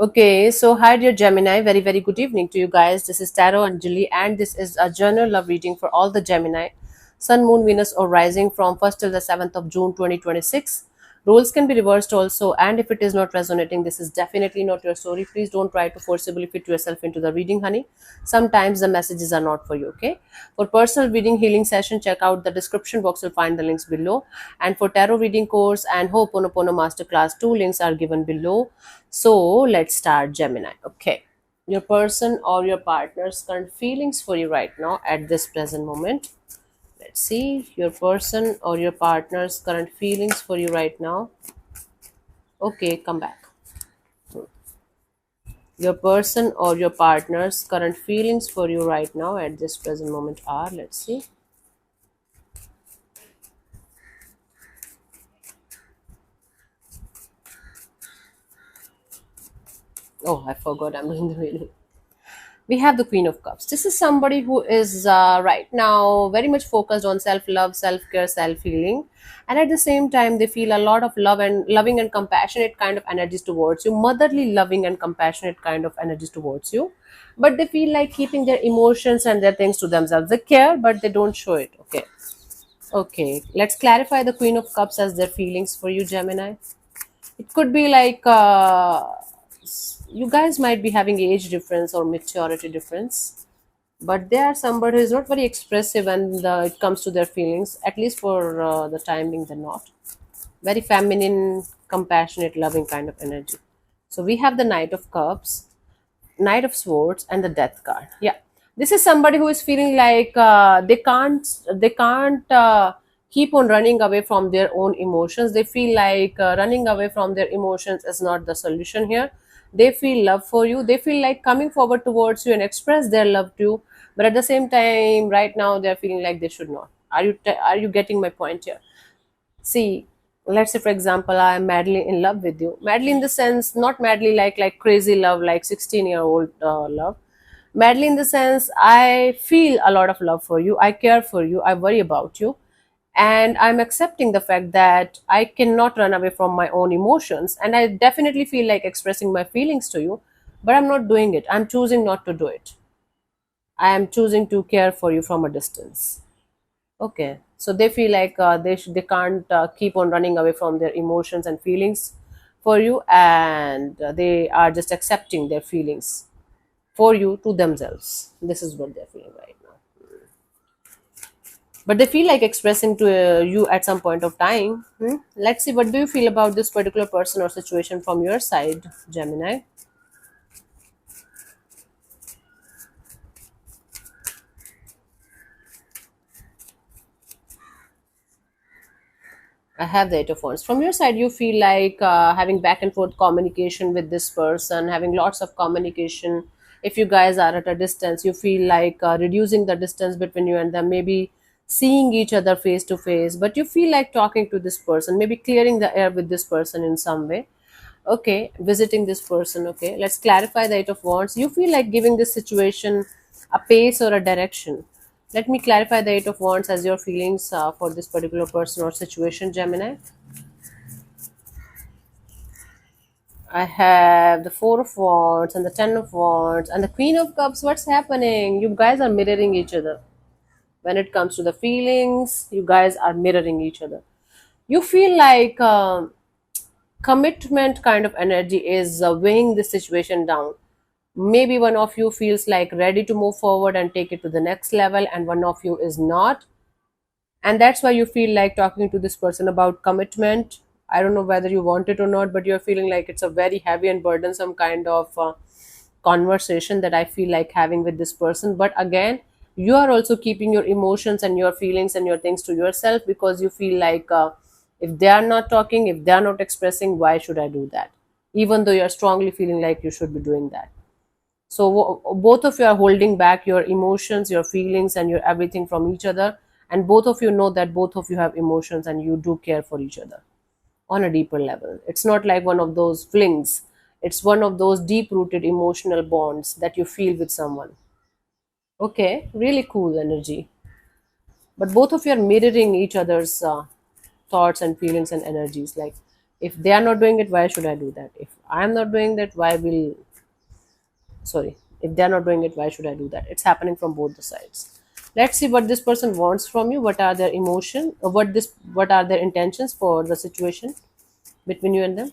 Okay, so hi dear Gemini, very very good evening to you guys. This is Tarot Anjali and this is a general love reading for all the Gemini, Sun, Moon, Venus or Rising from 1st till the 7th of June 2026. Roles can be reversed also, and if it is not resonating, this is definitely not your story. Please don't try to forcibly fit yourself into the reading, honey. Sometimes the messages are not for you, okay? For personal reading healing session, check out the description box, you'll find the links below. And for tarot reading course and Ho'oponopono masterclass, two links are given below. So let's start, Gemini. Okay. Your person or your partner's current feelings for you right now at this present moment. Let's see. Your person or your partner's current feelings for you right now. Okay, come back. Your person or your partner's current feelings for you right now at this present moment are, let's see. Oh, I forgot I'm doing the reading. We have the Queen of Cups. This is somebody who is right now very much focused on self-love, self-care, self-healing, and at the same time they feel a lot of love and loving and compassionate kind of energies towards you, motherly loving and compassionate kind of energies towards you. But they feel like keeping their emotions and their things to themselves. They care, but they don't show it. Okay. Okay, let's clarify the Queen of Cups as their feelings for you, Gemini. It could be like you guys might be having age difference or maturity difference, but they are somebody who is not very expressive when it comes to their feelings. At least for the time being, they're not very feminine, compassionate, loving kind of energy. So we have the Knight of Cups, Knight of Swords, and the Death card. Yeah, this is somebody who is feeling like they can't keep on running away from their own emotions. They feel like running away from their emotions is not the solution here. They feel love for you. They feel like coming forward towards you and express their love to you. But at the same time, right now they are feeling like they should not. Are you getting my point here? See, let's say for example, I am madly in love with you. Madly in the sense, not madly like crazy love, like 16-year-old love. Madly in the sense, I feel a lot of love for you. I care for you. I worry about you. And I'm accepting the fact that I cannot run away from my own emotions. And I definitely feel like expressing my feelings to you, but I'm not doing it. I'm choosing not to do it. I am choosing to care for you from a distance. Okay, so they feel like they can't keep on running away from their emotions and feelings for you, and they are just accepting their feelings for you to themselves. This is what they're feeling right now. But they feel like expressing to you at some point of time. Let's see, what do you feel about this particular person or situation from your side, Gemini? I have the Eight of Wands. From your side, you feel like having back and forth communication with this person, having lots of communication. If you guys are at a distance, you feel like reducing the distance between you and them, maybe seeing each other face to face, but you feel like talking to this person, maybe clearing the air with this person in some way. Okay, visiting this person. Okay, let's clarify the Eight of Wands. You feel like giving this situation a pace or a direction. Let me clarify the Eight of Wands as your feelings for this particular person or situation, Gemini. I have the Four of Wands and the Ten of Wands and the Queen of Cups. What's happening? You guys are mirroring each other. When it comes to the feelings, you guys are mirroring each other. You feel like commitment kind of energy is weighing the situation down. Maybe one of you feels like ready to move forward and take it to the next level, and one of you is not. And that's why you feel like talking to this person about commitment. I don't know whether you want it or not, but you're feeling like it's a very heavy and burdensome kind of conversation that I feel like having with this person. But again, you are also keeping your emotions and your feelings and your things to yourself, because you feel like if they are not talking, if they are not expressing, why should I do that, even though you're strongly feeling like you should be doing that. So both of you are holding back your emotions, your feelings, and your everything from each other. And both of you know that both of you have emotions and you do care for each other on a deeper level. It's not like one of those flings. It's one of those deep rooted emotional bonds that you feel with someone. Okay, really cool energy. But both of you are mirroring each other's thoughts and feelings and energies. Like If they are not doing it, why should I do that? If I am not doing that, why will, sorry, if they are not doing it, why should I do that? It's happening from both the sides. Let's see what this person wants from you. What are their emotion, what are their intentions for the situation between you and them.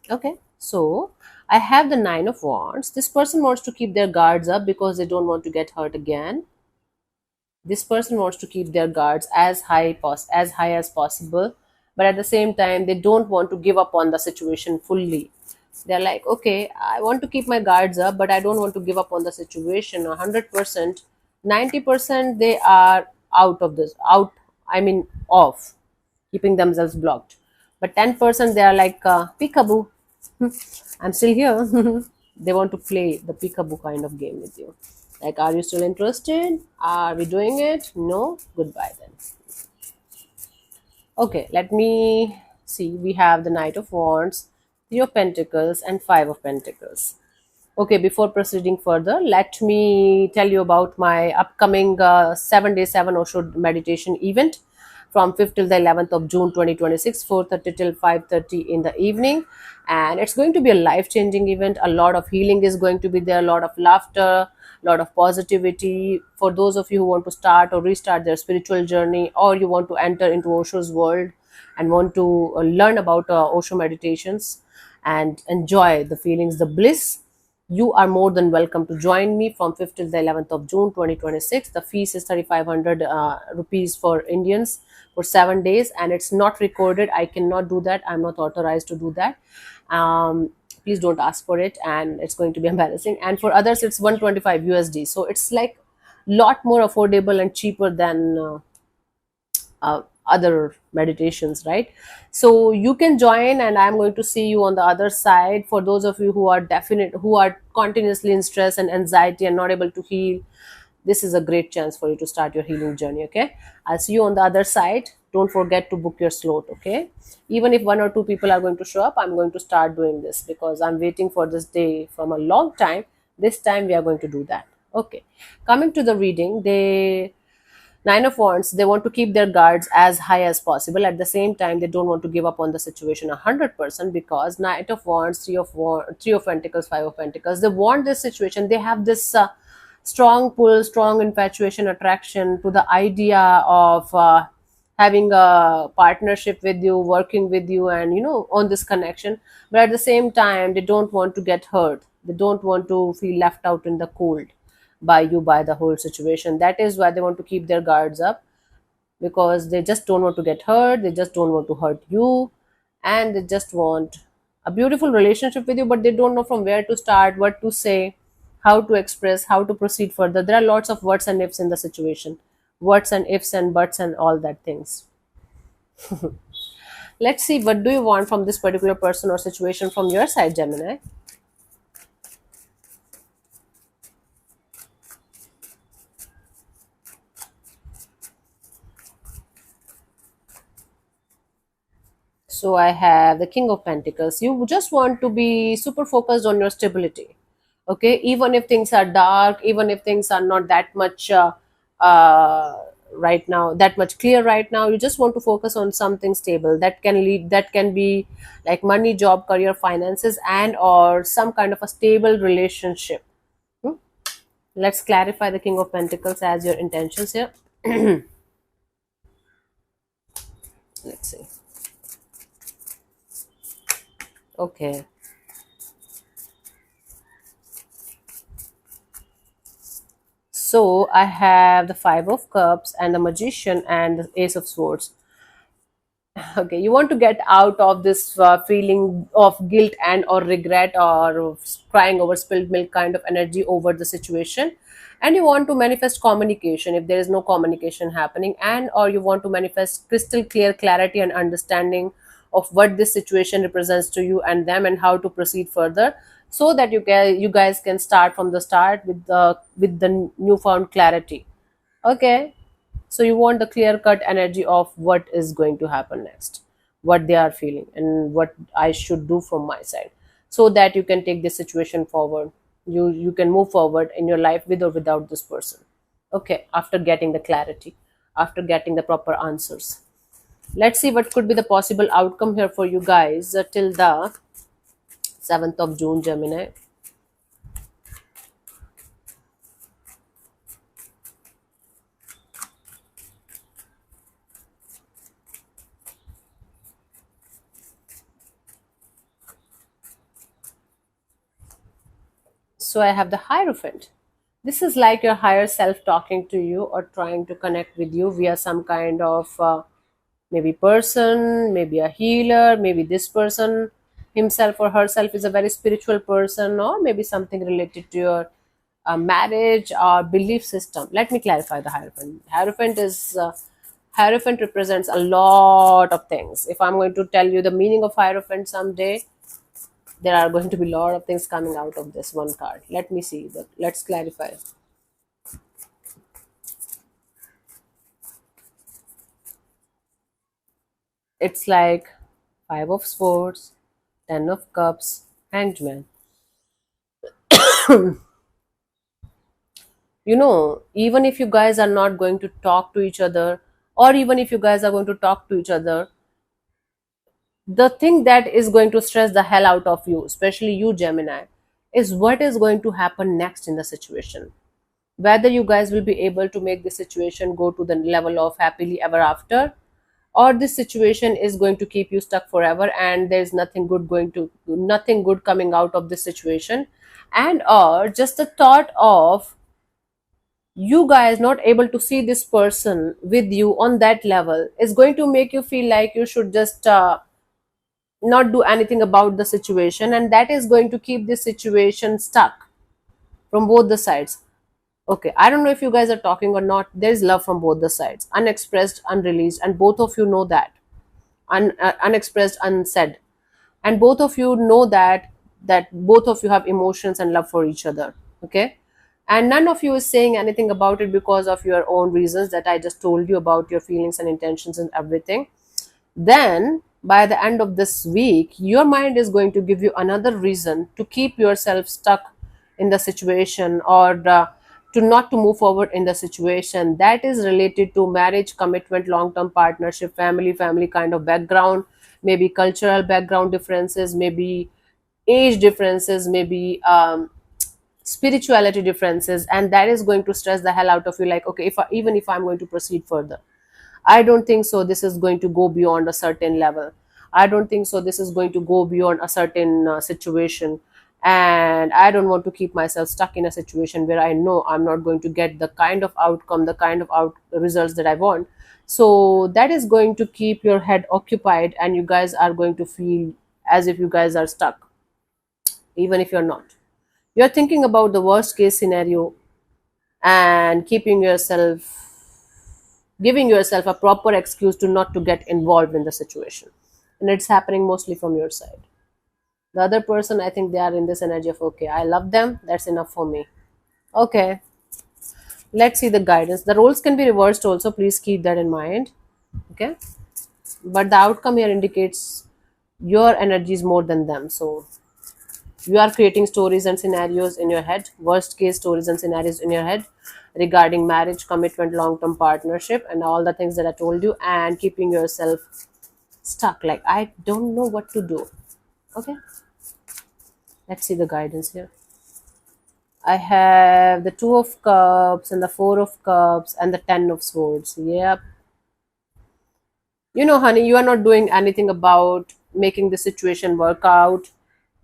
Okay, so I have the Nine of Wands. This person wants to keep their guards up because they don't want to get hurt again. This person wants to keep their guards as high as possible, but at the same time they don't want to give up on the situation fully. They're like, okay, I want to keep my guards up, but I don't want to give up on the situation 100%. 90% they are out of this out I mean off, keeping themselves blocked. But 10% they are like, peekaboo, I'm still here. They want to play the peekaboo kind of game with you. Like, are you still interested? Are we doing it? No? Goodbye then. Okay, let me see. We have the Knight of Wands, Three of Pentacles, and Five of Pentacles. Okay, before proceeding further, let me tell you about my upcoming 7-day 7 Osho meditation event from 5th till the 11th of June 2026, 4:30 till 5:30 in the evening. And it's going to be a life-changing event. A lot of healing is going to be there, a lot of laughter, a lot of positivity. For those of you who want to start or restart their spiritual journey, or you want to enter into Osho's world and want to learn about Osho meditations and enjoy the feelings, the bliss, you are more than welcome to join me from 5th till the 11th of June 2026. The fees is 3,500 rupees for Indians for 7 days, and it's not recorded. I cannot do that. I'm not authorized to do that. Please don't ask for it, and it's going to be embarrassing. And for others, it's 125 USD. So it's like lot more affordable and cheaper than other meditations, right? So you can join, and I'm going to see you on the other side. For those of you who are continuously in stress and anxiety and not able to heal, this is a great chance for you to start your healing journey. Okay, I'll see you on the other side. Don't forget to book your slot. Okay, even if 1 or 2 people are going to show up, I'm going to start doing this because I'm waiting for this day from a long time. This time we are going to do that. Okay, coming to the reading, they Nine of Wands, they want to keep their guards as high as possible. At the same time, they don't want to give up on the situation 100% because Knight of Wands, Three of Pentacles, Five of Pentacles, they want this situation. They have this strong pull, strong infatuation, attraction to the idea of having a partnership with you, working with you, and on this connection. But at the same time, they don't want to get hurt. They don't want to feel left out in the cold by you, by the whole situation. That is why they want to keep their guards up, because they just don't want to get hurt, they just don't want to hurt you, and they just want a beautiful relationship with you, but they don't know from where to start, what to say, how to express, how to proceed further. There are lots of words and ifs in the situation, words and ifs and buts and all that things. Let's see, what do you want from this particular person or situation from your side, Gemini? So I have the King of Pentacles. You just want to be super focused on your stability. Okay, even if things are dark, even if things are not that much uh, right now, that much clear right now, you just want to focus on something stable that can be like money, job, career, finances, and or some kind of a stable relationship. Hmm? Let's clarify the King of Pentacles as your intentions here. Let's see. Okay. So I have the Five of Cups and the Magician and the Ace of Swords. Okay, you want to get out of this feeling of guilt and or regret or crying over spilled milk kind of energy over the situation, and you want to manifest communication if there is no communication happening, and or you want to manifest crystal clear clarity and understanding of what this situation represents to you and them and how to proceed further, so that you guys can start from the start with the newfound clarity. Okay, so you want the clear cut energy of what is going to happen next, what they are feeling, and what I should do from my side, so that you can take this situation forward. You can move forward in your life with or without this person. Okay, after getting the clarity, after getting the proper answers. Let's see what could be the possible outcome here for you guys till the 7th of June, Gemini. So I have the Hierophant. This is like your higher self talking to you or trying to connect with you via some kind of maybe person, maybe a healer, maybe this person himself or herself is a very spiritual person, or maybe something related to your marriage or belief system. Let me clarify the Hierophant. Hierophant represents a lot of things. If I'm going to tell you the meaning of Hierophant someday, there are going to be a lot of things coming out of this one card. Let me see. Let's clarify. It's like Five of Swords, Ten of Cups, Hanged Man. Even if you guys are not going to talk to each other, or even if you guys are going to talk to each other, the thing that is going to stress the hell out of you, especially you, Gemini, is what is going to happen next in the situation. Whether you guys will be able to make the situation go to the level of happily ever after, or this situation is going to keep you stuck forever and there's nothing good coming out of this situation, and or just the thought of you guys not able to see this person with you on that level is going to make you feel like you should just not do anything about the situation, and that is going to keep this situation stuck from both the sides. Okay, I don't know if you guys are talking or not. There's love from both the sides, unexpressed, unreleased, and both of you know that. Unexpressed, unsaid, and both of you know that both of you have emotions and love for each other. Okay, and none of you is saying anything about it because of your own reasons that I just told you about your feelings and intentions and everything. Then by the end of this week, your mind is going to give you another reason to keep yourself stuck in the situation, or to not to move forward in the situation that is related to marriage, commitment, long-term partnership, family kind of background, maybe cultural background differences, maybe age differences, maybe spirituality differences, and that is going to stress the hell out of you. Like, okay, even if I'm going to proceed further, I don't think so this is going to go beyond a certain level. I don't think so this is going to go beyond a certain situation. And I don't want to keep myself stuck in a situation where I know I'm not going to get the kind of outcome, the kind of results that I want. So that is going to keep your head occupied, and you guys are going to feel as if you guys are stuck, even if you're not. You're thinking about the worst case scenario and giving yourself a proper excuse to not to get involved in the situation, and it's happening mostly from your side. The other person, I think they are in this energy of, okay, I love them, that's enough for me. Okay, let's see the guidance. The roles can be reversed also, please keep that in mind. Okay, but the outcome here indicates your energy is more than them. So you are creating stories and scenarios in your head, worst case stories and scenarios in your head regarding marriage, commitment, long-term partnership, and all the things that I told you, and keeping yourself stuck, like I don't know what to do. Okay, let's see the guidance here. I have the Two of Cups and the Four of Cups and the Ten of Swords. Yep. Honey, you are not doing anything about making the situation work out.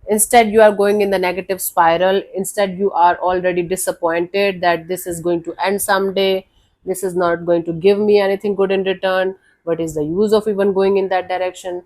Instead, you are going in the negative spiral. Instead, you are already disappointed that this is going to end someday. This is not going to give me anything good in return. What is the use of even going in that direction?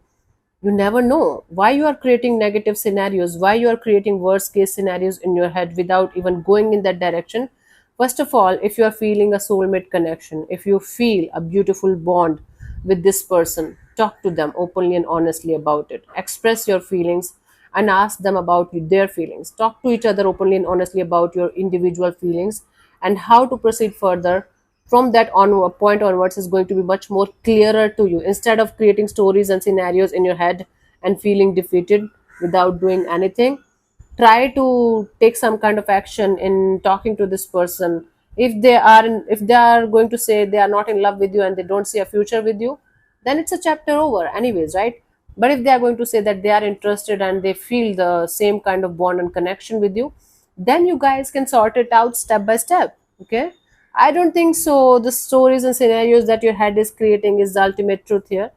You never know why you are creating negative scenarios, why you are creating worst case scenarios in your head without even going in that direction. First of all, if you are feeling a soulmate connection, if you feel a beautiful bond with this person, talk to them openly and honestly about it. Express your feelings and ask them about their feelings. Talk to each other openly and honestly about your individual feelings, and how to proceed further from that point onwards is going to be much more clearer to you. Instead of creating stories and scenarios in your head and feeling defeated without doing anything, try to take some kind of action in talking to this person, If they are going to say they are not in love with you and they don't see a future with you, then it's a chapter over anyways, right? But if they are going to say that they are interested and they feel the same kind of bond and connection with you, then you guys can sort it out step by step. Okay, I don't think so the stories and scenarios that your head is creating is the ultimate truth here.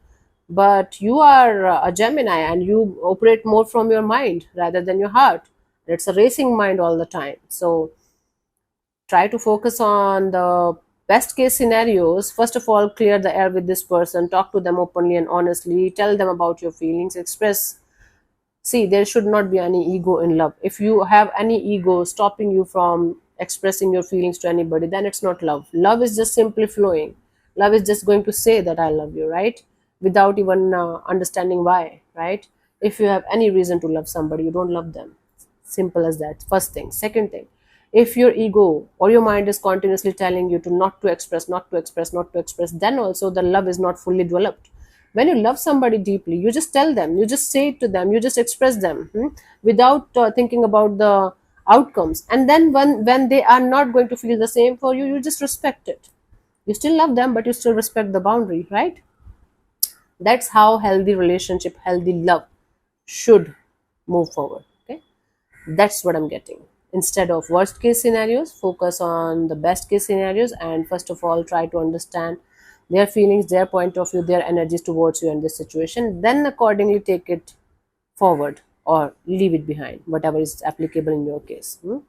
But you are a Gemini and you operate more from your mind rather than your heart. It's a racing mind all the time. So try to focus on the best case scenarios. First of all, clear the air with this person, talk to them openly and honestly, tell them about your feelings, express. See, there should not be any ego in love. If you have any ego stopping you from expressing your feelings to anybody, then it's not love. Love is just simply flowing. Love is just going to say that I love you, right? Without even understanding why, right? If you have any reason to love somebody, you don't love them. Simple as that. First thing. Second thing, if your ego or your mind is continuously telling you to not to express, not to express, not to express, then also the love is not fully developed. When you love somebody deeply, you just tell them, you just say it to them, you just express them, without thinking about the outcomes. And then when they are not going to feel the same for you, you just respect it. You still love them, but you still respect the boundary, right? That's how healthy relationship, healthy love should move forward. Okay, that's what I'm getting. Instead of worst case scenarios, focus on the best case scenarios, and first of all try to understand their feelings, their point of view, their energies towards you in this situation, then accordingly take it forward or leave it behind, whatever is applicable in your case. So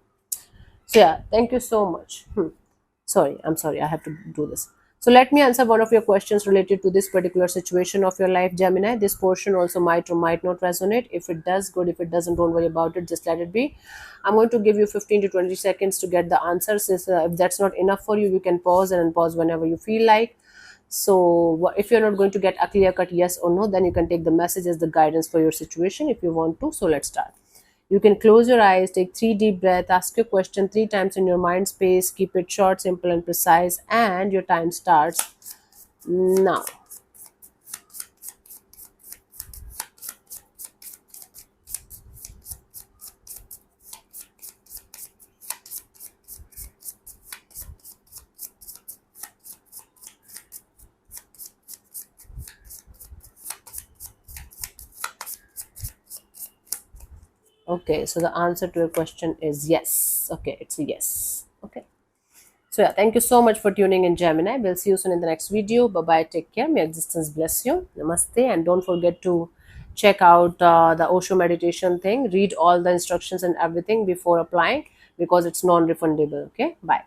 yeah, thank you so much. Sorry, I'm sorry, I have to do this. So let me answer one of your questions related to this particular situation of your life, Gemini. This portion also might or might not resonate. If it does, good. If it doesn't, don't worry about it. Just let it be. I'm going to give you 15 to 20 seconds to get the answers. If that's not enough for you, you can pause and unpause whenever you feel like. So if you're not going to get a clear cut yes or no, then you can take the message as the guidance for your situation if you want to. So let's start. You can close your eyes, take 3 deep breaths, ask your question 3 times in your mind space, keep it short, simple, and precise, and your time starts now. Okay, so the answer to your question is yes. Okay, it's a yes. Okay. So yeah, thank you so much for tuning in, Gemini. We'll see you soon in the next video. Bye bye. Take care. May existence bless you. Namaste. And don't forget to check out the Osho meditation thing. Read all the instructions and everything before applying because it's non-refundable. Okay. Bye.